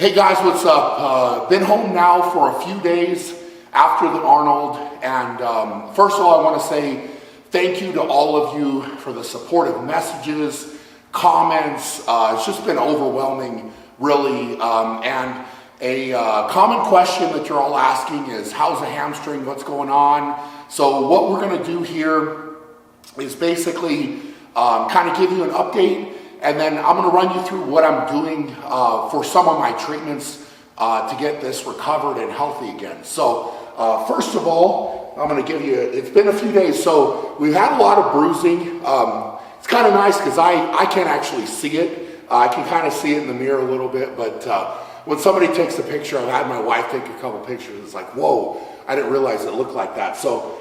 Hey guys, what's up? Been home now for a few days after the Arnold, and first of all, I want to say thank you to all of you for the supportive messages, comments. It's just been overwhelming, really. And a common question that you're all asking is, how's the hamstring? What's going on? So what we're going to do here is basically kind of give you an update. And then I'm going to run you through what I'm doing for some of my treatments to get this recovered and healthy again. So first of all, I'm going to give you, it's been a few days, so we've had a lot of bruising. It's kind of nice because I can't actually see it. I can kind of see it in the mirror a little bit, but when somebody takes a picture, I've had my wife take a couple pictures, it's like, whoa, I didn't realize it looked like that. So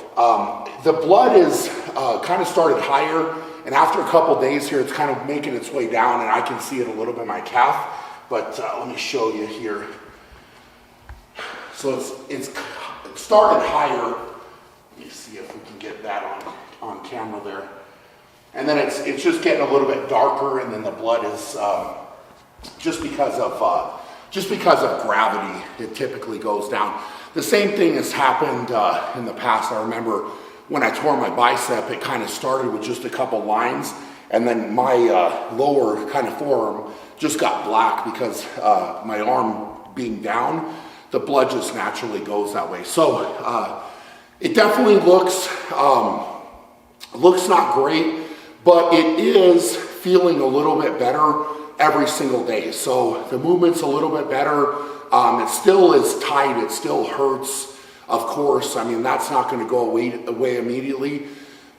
the blood is kind of started higher. And after a couple days here, it's kind of making its way down, and I can see it a little bit in my calf. But let me show you here. So it started higher. Let me see if we can get that on camera there. And then it's just getting a little bit darker, and then the blood is just because of gravity, it typically goes down. The same thing has happened in the past. I remember when I tore my bicep, it kind of started with just a couple lines, and then my lower kind of forearm just got black because my arm being down, the blood just naturally goes that way. So it definitely looks not great, but it is feeling a little bit better every single day. So the movement's a little bit better. It still is tight, it still hurts. Of course, I mean, that's not going to go away immediately.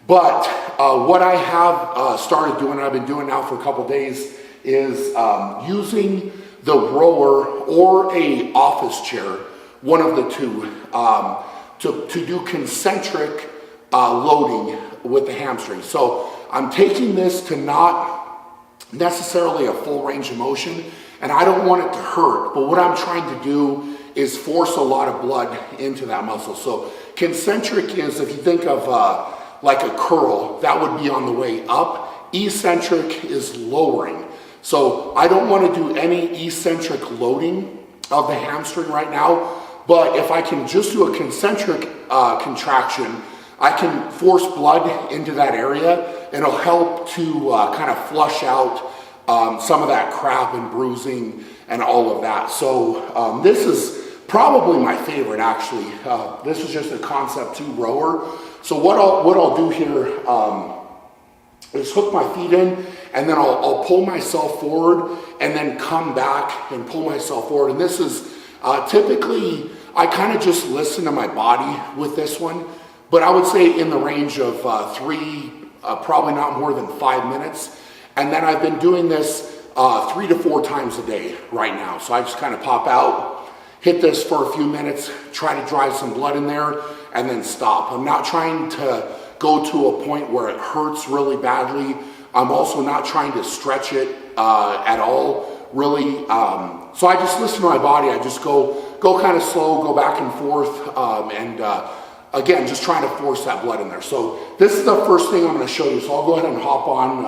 But what I have started doing, I've been doing now for a couple days, is using the rower or a office chair, one of the two, to do concentric loading with the hamstring. So I'm taking this to not necessarily a full range of motion, and I don't want it to hurt, but what I'm trying to do is force a lot of blood into that muscle. So concentric is, if you think of like a curl, that would be on the way up. Eccentric is lowering. So I don't want to do any eccentric loading of the hamstring right now, but if I can just do a concentric contraction, I can force blood into that area, and it'll help to kind of flush out some of that crap and bruising and all of that. So this is probably my favorite, actually. This is just a Concept 2 rower. So what I'll do here is hook my feet in, and then I'll pull myself forward, and then come back and pull myself forward. And this is typically, I kind of just listen to my body with this one, but I would say in the range of probably not more than 5 minutes. And then I've been doing this 3 to 4 times a day right now. So I just kind of pop out, hit this for a few minutes, try to drive some blood in there, and then stop. I'm not trying to go to a point where it hurts really badly. I'm also not trying to stretch it at all, really. So I just listen to my body. I just go kind of slow, go back and forth, and again, just trying to force that blood in there. So this is the first thing I'm going to show you. So I'll go ahead and hop on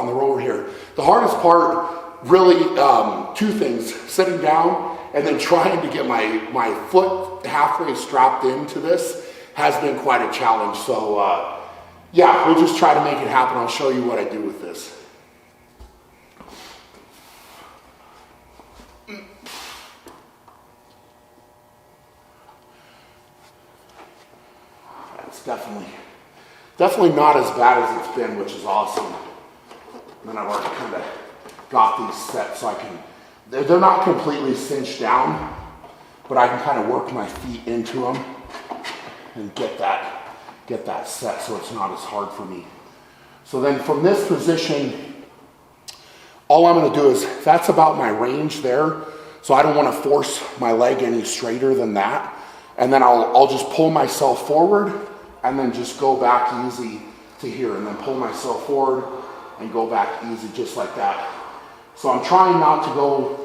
the rower here. The hardest part, really, 2 things: sitting down and then trying to get my foot halfway strapped into this has been quite a challenge. So yeah, we'll just try to make it happen. I'll show you what I do with this. It's definitely not as bad as it's been, which is awesome. And then I've already kind of got these set so I can, they're not completely cinched down, but I can kind of work my feet into them and get that set so it's not as hard for me. So then from this position, all I'm going to do is, that's about my range there, so I don't want to force my leg any straighter than that. And then I'll just pull myself forward and then just go back easy to here, and then pull myself forward and go back easy just like that. So I'm trying not to go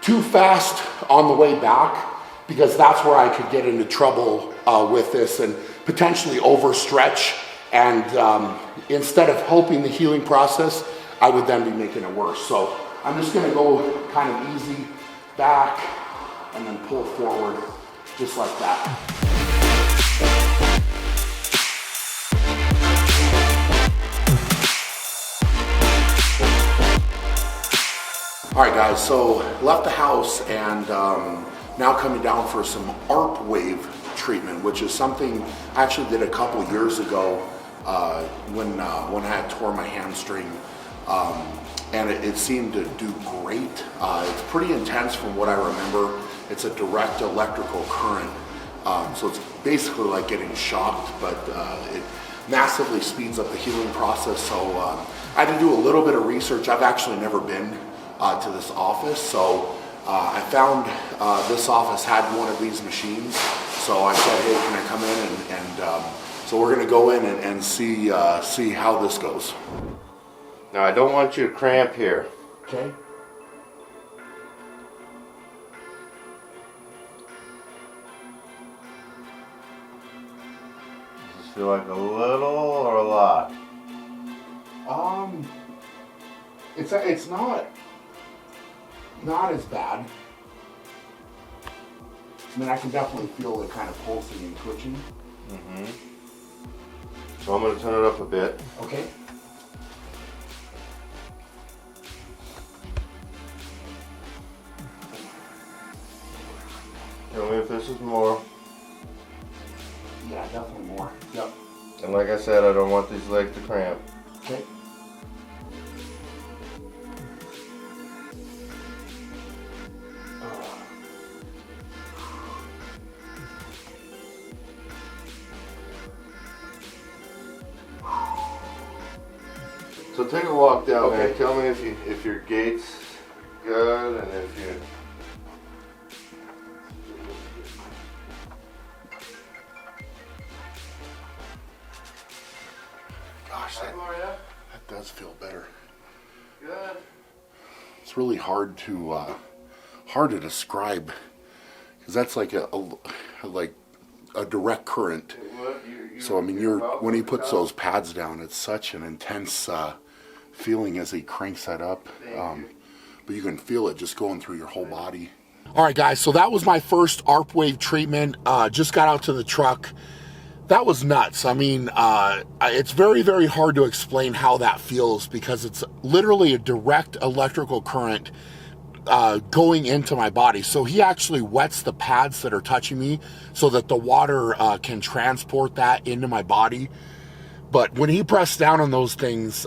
too fast on the way back, because that's where I could get into trouble with this and potentially overstretch, and instead of helping the healing process, I would then be making it worse. So I'm just going to go kind of easy back, and then pull forward, just like that. All right, guys, so left the house and now coming down for some ARP wave treatment, which is something I actually did a couple years ago when I had tore my hamstring, and it seemed to do great. It's pretty intense from what I remember. It's a direct electrical current, so it's basically like getting shocked, but it massively speeds up the healing process. So I had to do a little bit of research. I've actually never been to this office, so I found this office had one of these machines, so I said, hey, can I come in, and so we're going to go in and see how this goes. Now I don't want you to cramp here. Okay. Does this feel like a little or a lot? It's not as bad. I mean, I can definitely feel it kind of pulsing and twitching. Mm-hmm. So I'm going to turn it up a bit. Okay. Tell me if this is more. Yeah, definitely more. Yep. And like I said, I don't want these legs to cramp. Okay. So take a walk down Okay. there. Tell me if your gait's good and if you. Gosh, that does feel better. Good. It's really hard to describe, because that's like a direct current. So I mean, when he puts those pads down, it's such an intense feeling as he cranks that up. But you can feel it just going through your whole body. All right, guys. So that was my first ARP wave treatment. Just got out to the truck. That was nuts. I mean, it's very, very hard to explain how that feels, because it's literally a direct electrical current going into my body. So he actually wets the pads that are touching me so that the water can transport that into my body. But when he pressed down on those things,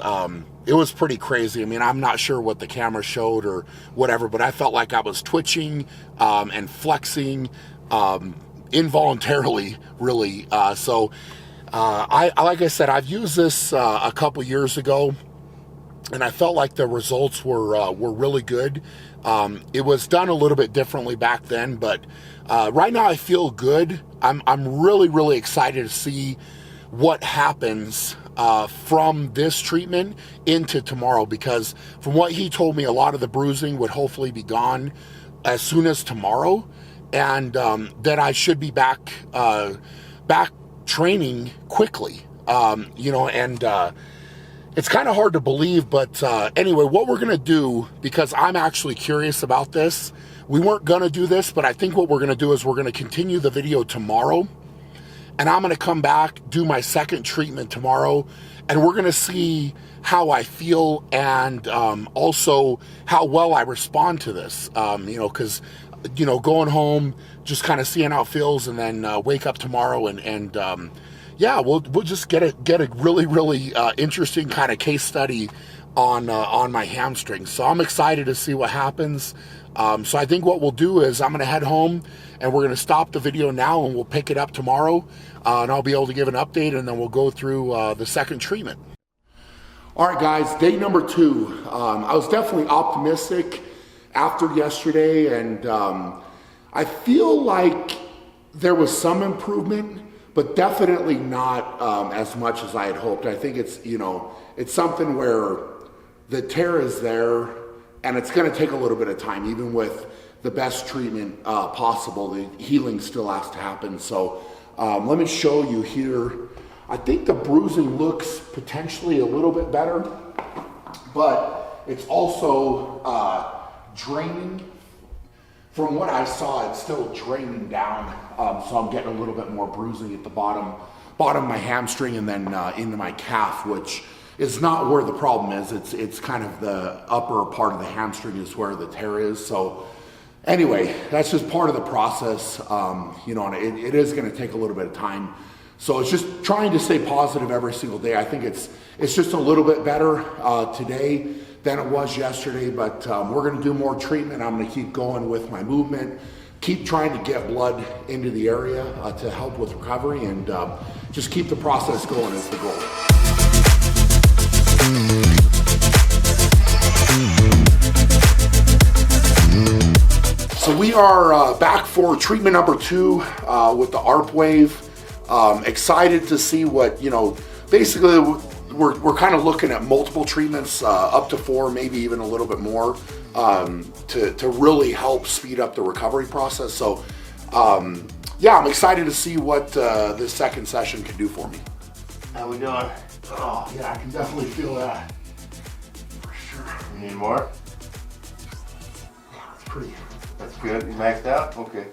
it was pretty crazy. I mean, I'm not sure what the camera showed or whatever, but I felt like I was twitching and flexing involuntarily, really. So like I said, I've used this a couple years ago, and I felt like the results were really good. It was done a little bit differently back then, but right now I feel good. I'm really, really excited to see what happens from this treatment into tomorrow, because from what he told me, a lot of the bruising would hopefully be gone as soon as tomorrow, and that I should be back training quickly. It's kind of hard to believe, but anyway, what we're going to do, because I'm actually curious about this, we weren't going to do this, but I think what we're going to do is we're going to continue the video tomorrow, and I'm going to come back, do my second treatment tomorrow, and we're going to see how I feel, and also how well I respond to this, because, going home, just kind of seeing how it feels, and then wake up tomorrow and yeah, we'll just get a really, really interesting kind of case study on my hamstring. So I'm excited to see what happens. So I think what we'll do is I'm going to head home, and we're going to stop the video now, and we'll pick it up tomorrow, and I'll be able to give an update, and then we'll go through the second treatment. All right, guys, day number 2. I was definitely optimistic after yesterday, and I feel like there was some improvement, but definitely not as much as I had hoped. I think it's something where the tear is there, and it's going to take a little bit of time. Even with the best treatment possible, the healing still has to happen. So let me show you here. I think the bruising looks potentially a little bit better, but it's also draining from what I saw, it's still draining down. So I'm getting a little bit more bruising at the bottom of my hamstring and then into my calf, which is not where the problem is. It's kind of the upper part of the hamstring is where the tear is. So anyway, that's just part of the process. You know, and it is going to take a little bit of time. So it's just trying to stay positive every single day. I think it's just a little bit better today than it was yesterday, but we're going to do more treatment. I'm going to keep going with my movement, keep trying to get blood into the area to help with recovery, and just keep the process going is the goal. So we are back for treatment number 2 with the ARP wave. Excited to see what, you know, basically we're kind of looking at multiple treatments, up to 4, maybe even a little bit more, to really help speed up the recovery process. So yeah, I'm excited to see what this second session can do for me. How we doing? Oh yeah, I can definitely feel that for sure. You need more? It's pretty. That's good. You maxed out? Okay.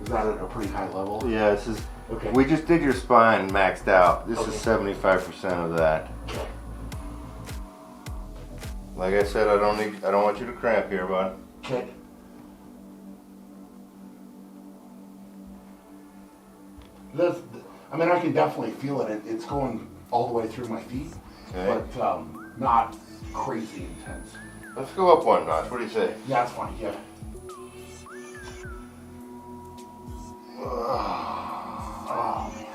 Is that at a pretty high level? Yeah, this is. Okay. We just did your spine maxed out. This Okay. is 75% of that. Okay. Like I said, I don't want you to cramp here, bud. Okay. That's, I mean, I can definitely feel it. It's going all the way through my feet, Okay. but not crazy intense. Let's go up one notch. What do you say? Yeah, it's fine. Yeah. Oh man.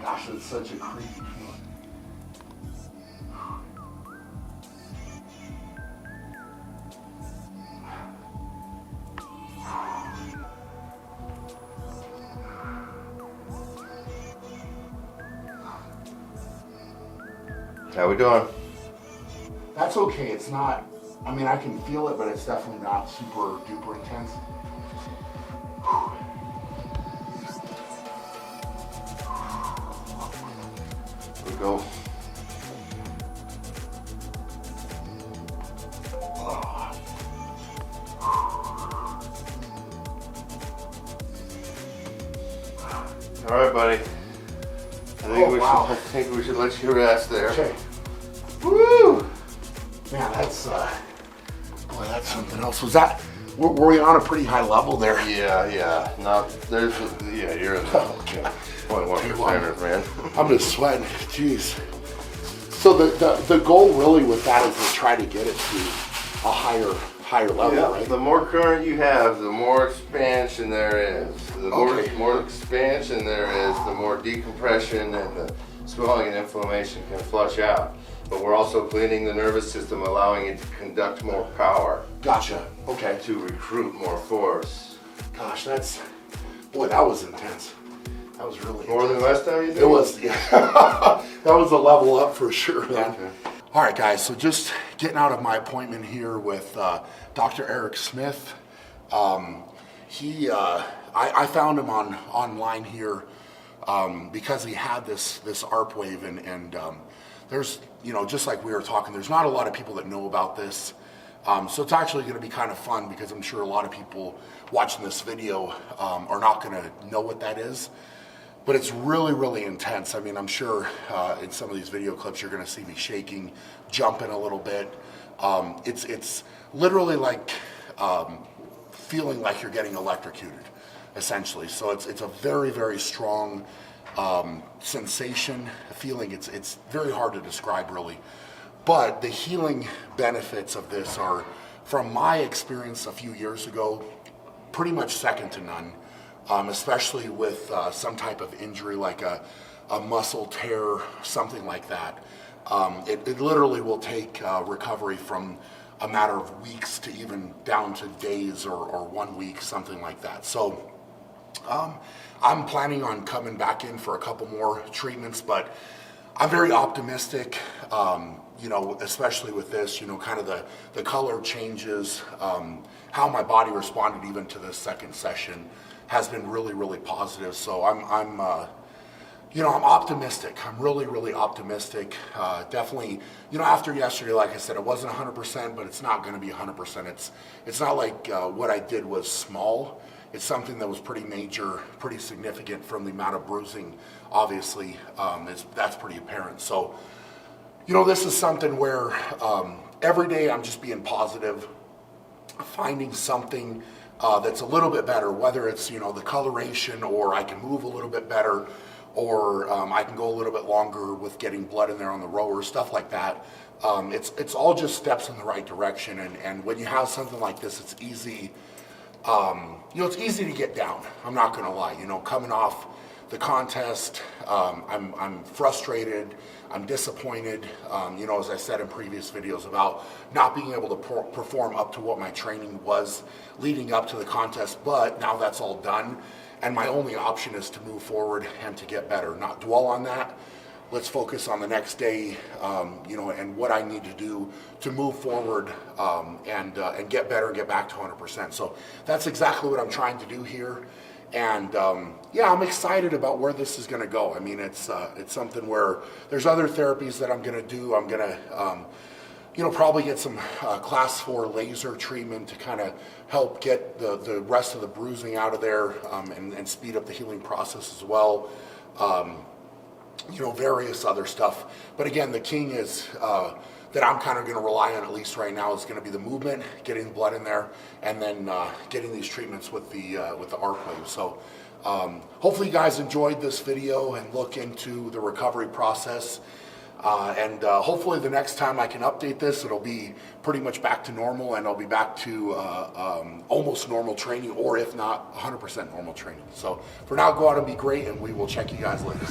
Gosh, it's such a creepy feeling. How we doing? That's okay. It's not. I mean, I can feel it, but it's definitely not super duper intense. We go. All right, buddy. I think we should let you rest there. Okay. Woo! Man, that's boy, that's something else. Was that? Were we on a pretty high level there? Yeah. Not there's. Yeah, you're in the Okay. 0.1%, man. I'm just sweating. Jeez. So the goal really with that is to try to get it to a higher level, Yeah, right? the more current you have, the more expansion there is. The more expansion there is, the more decompression and the swelling and inflammation can flush out. But we're also cleaning the nervous system, allowing it to conduct more power, Gotcha. Okay. to recruit more force. Gosh, that was intense. That was really More than last time, you think? It was, yeah. That was a level up for sure, man. Okay. All right, guys, so just getting out of my appointment here with Dr. Eric Smith. I found him online here because he had this ARP wave, and there's, you know, just like we were talking, there's not a lot of people that know about this. So it's actually going to be kind of fun because I'm sure a lot of people watching this video are not going to know what that is. But it's really, really intense. I mean, I'm sure in some of these video clips you're going to see me shaking, jumping a little bit. It's literally like feeling like you're getting electrocuted, essentially. So it's a very, very strong sensation, feeling. It's very hard to describe, really. But the healing benefits of this are, from my experience a few years ago, pretty much second to none. Especially with some type of injury like a muscle tear, something like that. It literally will take recovery from a matter of weeks to even down to days or 1 week, something like that. So I'm planning on coming back in for a couple more treatments, but I'm very optimistic, you know, especially with this, you know, kind of the color changes, how my body responded even to this second session has been really, really positive. So I'm I'm optimistic. I'm really, really optimistic. Definitely, after yesterday, like I said, it wasn't 100%, but it's not going to be 100%. It's not like what I did was small. It's something that was pretty major, pretty significant from the amount of bruising. Obviously, that's pretty apparent. So, this is something where every day I'm just being positive, finding something that's a little bit better, whether it's, the coloration, or I can move a little bit better, or I can go a little bit longer with getting blood in there on the rower, stuff like that. It's all just steps in the right direction. And when you have something like this, it's easy. It's easy to get down. I'm not going to lie. Coming off the contest, I'm frustrated. I'm disappointed. As I said in previous videos about not being able to perform up to what my training was leading up to the contest. But now that's all done, and my only option is to move forward and to get better. Not dwell on that. Let's focus on the next day, and what I need to do to move forward and get better and get back to 100%. So that's exactly what I'm trying to do here. And I'm excited about where this is going to go. I mean, it's something where there's other therapies that I'm going to do. I'm going to, probably get some class 4 laser treatment to kind of help get the rest of the bruising out of there and speed up the healing process as well. Various other stuff. But again, the king is that I'm kind of going to rely on, at least right now, is going to be the movement, getting the blood in there, and then getting these treatments with the arc wave. So hopefully you guys enjoyed this video and look into the recovery process. And hopefully the next time I can update this, it'll be pretty much back to normal, and I'll be back to almost normal training, or if not 100% normal training. So for now, go out and be great, and we will check you guys later.